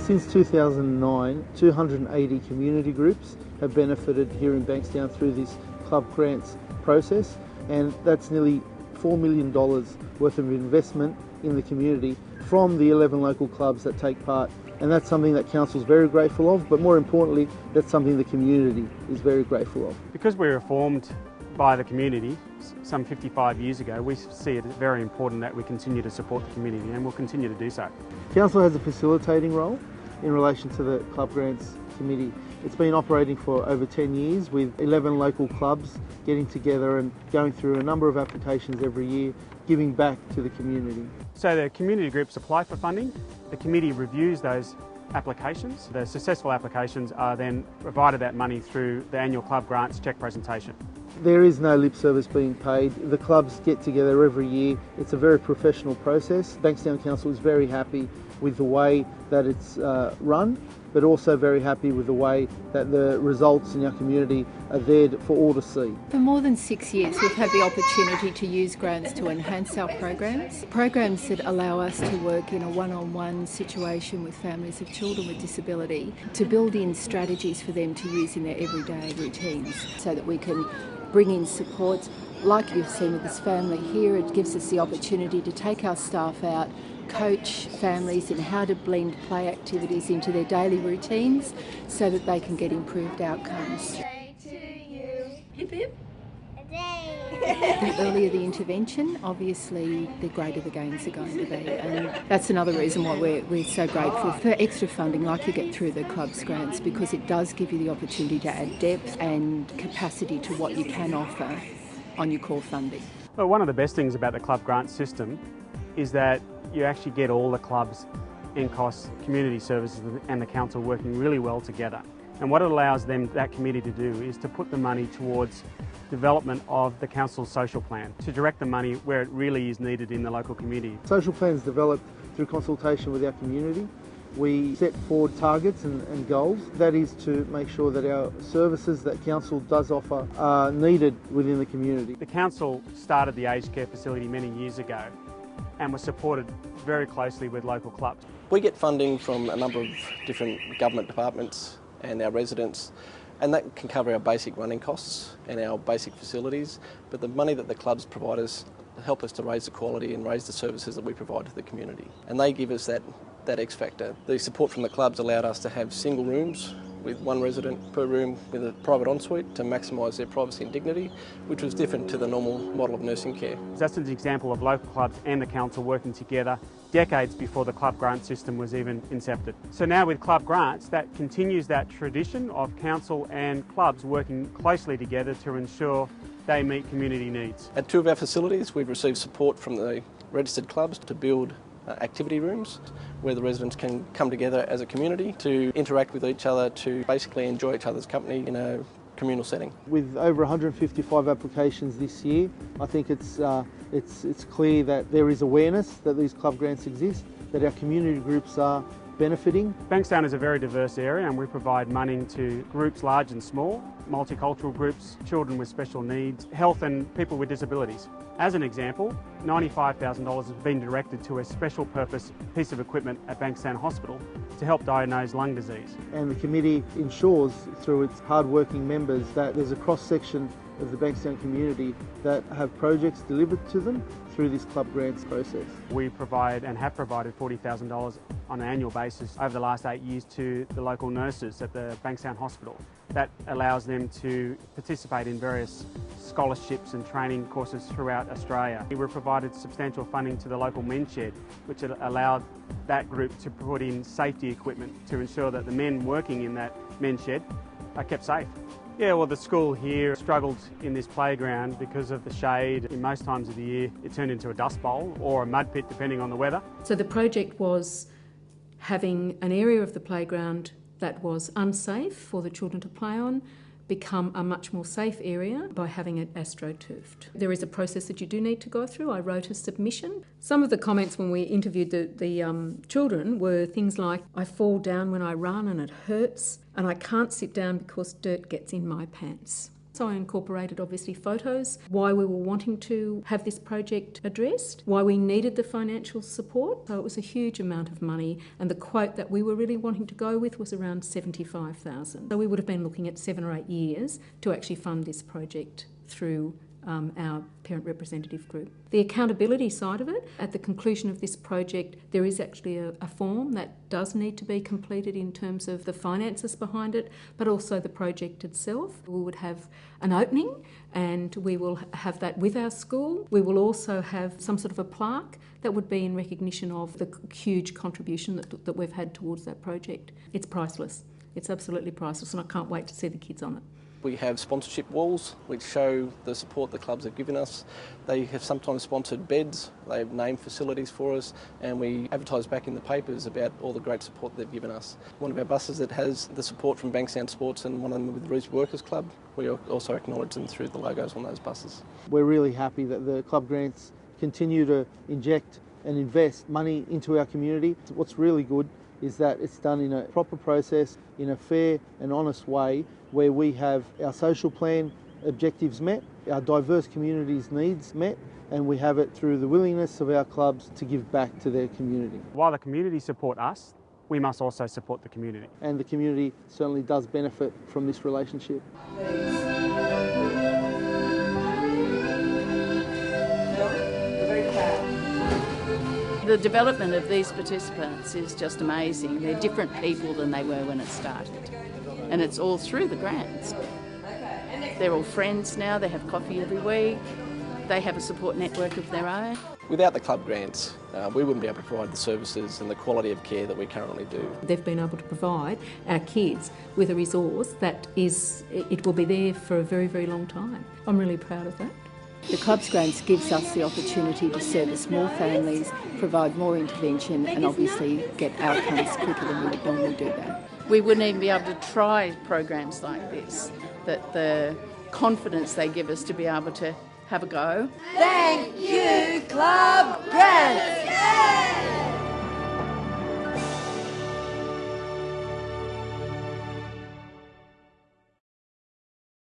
Since 2009, 280 community groups have benefited here in Bankstown through this Club Grants process, and that's nearly $4 million worth of investment in the community from the 11 local clubs that take part. And that's something that Council's very grateful of, but more importantly, that's something the community is very grateful of. Because we were formed by the community some 55 years ago, we see it as very important that we continue to support the community, and we'll continue to do so. Council has a facilitating role in relation to the Club Grants Committee. It's been operating for over 10 years with 11 local clubs getting together and going through a number of applications every year, giving back to the community. So the community groups apply for funding, the committee reviews those applications. The successful applications are then provided that money through the annual Club Grants cheque presentation. There is no lip service being paid. The clubs get together every year. It's a very professional process. Bankstown Council is very happy with the way that it's run, but also very happy with the way that the results in our community are there for all to see. For more than 6 years, we've had the opportunity to use grants to enhance our programs that allow us to work in a one-on-one situation with families of children with disability, to build in strategies for them to use in their everyday routines so that we can bring in supports. Like you've seen with this family here, it gives us the opportunity to take our staff out, coach families in how to blend play activities into their daily routines so that they can get improved outcomes. Hip hip. The earlier the intervention, obviously the greater the gains are going to be, and that's another reason why we're so grateful for extra funding like you get through the Club's grants, because it does give you the opportunity to add depth and capacity to what you can offer on your core funding. Well, one of the best things about the Club Grant system is that you actually get all the clubs, NCOS, community services and the council working really well together. And what it allows that committee to do is to put the money towards development of the council's social plan, to direct the money where it really is needed in the local community. Social plans developed through consultation with our community. We set forward targets and goals. That is to make sure that our services that council does offer are needed within the community. The council started the aged care facility many years ago and was supported very closely with local clubs. We get funding from a number of different government departments and our residents, and that can cover our basic running costs and our basic facilities, but the money that the clubs provide us help us to raise the quality and raise the services that we provide to the community. And they give us that X factor. The support from the clubs allowed us to have single rooms with one resident per room with a private ensuite to maximise their privacy and dignity, which was different to the normal model of nursing care. That's an example of local clubs and the council working together decades before the Club Grant system was even incepted. So now with Club Grants, that continues that tradition of council and clubs working closely together to ensure they meet community needs. At two of our facilities, we've received support from the registered clubs to build activity rooms where the residents can come together as a community to interact with each other, to basically enjoy each other's company in a communal setting. With over 155 applications this year, I think it's clear that there is awareness that these club grants exist, that our community groups are benefiting. Bankstown is a very diverse area, and we provide money to groups large and small, multicultural groups, children with special needs, health and people with disabilities. As an example, $95,000 has been directed to a special purpose piece of equipment at Bankstown Hospital to help diagnose lung disease. And the committee ensures through its hard-working members that there's a cross-section of the Bankstown community that have projects delivered to them through this Club Grants process. We provide and have provided $40,000 on an annual basis over the last 8 years to the local nurses at the Bankstown Hospital. That allows them to participate in various scholarships and training courses throughout Australia. We provided substantial funding to the local men's shed, which allowed that group to put in safety equipment to ensure that the men working in that men's shed are kept safe. Yeah, well, the school here struggled in this playground because of the shade. In most times of the year, it turned into a dust bowl or a mud pit, depending on the weather. So the project was having an area of the playground that was unsafe for the children to play on become a much more safe area by having it astroturfed. There is a process that you do need to go through. I wrote a submission. Some of the comments when we interviewed the children were things like, I fall down when I run and it hurts, and I can't sit down because dirt gets in my pants. So I incorporated obviously photos, why we were wanting to have this project addressed, why we needed the financial support. So it was a huge amount of money, and the quote that we were really wanting to go with was around $75,000. So we would have been looking at 7 or 8 years to actually fund this project through our parent representative group. The accountability side of it, at the conclusion of this project, there is actually a form that does need to be completed in terms of the finances behind it, but also the project itself. We would have an opening and we will have that with our school. We will also have some sort of a plaque that would be in recognition of the huge contribution that we've had towards that project. It's priceless. It's absolutely priceless, and I can't wait to see the kids on it. We have sponsorship walls which show the support the clubs have given us. They have sometimes sponsored beds, they have named facilities for us, and we advertise back in the papers about all the great support they've given us. One of our buses that has the support from Bankstown Sports and one of them with the Reese Workers Club, we also acknowledge them through the logos on those buses. We're really happy that the Club Grants continue to inject and invest money into our community. What's really good is that it's done in a proper process, in a fair and honest way, where we have our social plan objectives met, our diverse communities' needs met, and we have it through the willingness of our clubs to give back to their community. While the community support us, we must also support the community. And the community certainly does benefit from this relationship. The development of these participants is just amazing. They're different people than they were when it started. And it's all through the grants. They're all friends now, they have coffee every week, they have a support network of their own. Without the club grants, we wouldn't be able to provide the services and the quality of care that we currently do. They've been able to provide our kids with a resource that it will be there for a very, very long time. I'm really proud of that. The Club's Grants gives us the opportunity to service more families, provide more intervention, and obviously get outcomes quicker than we would normally do that. We wouldn't even be able to try programs like this, that the confidence they give us to be able to have a go. Thank you, Club Grants!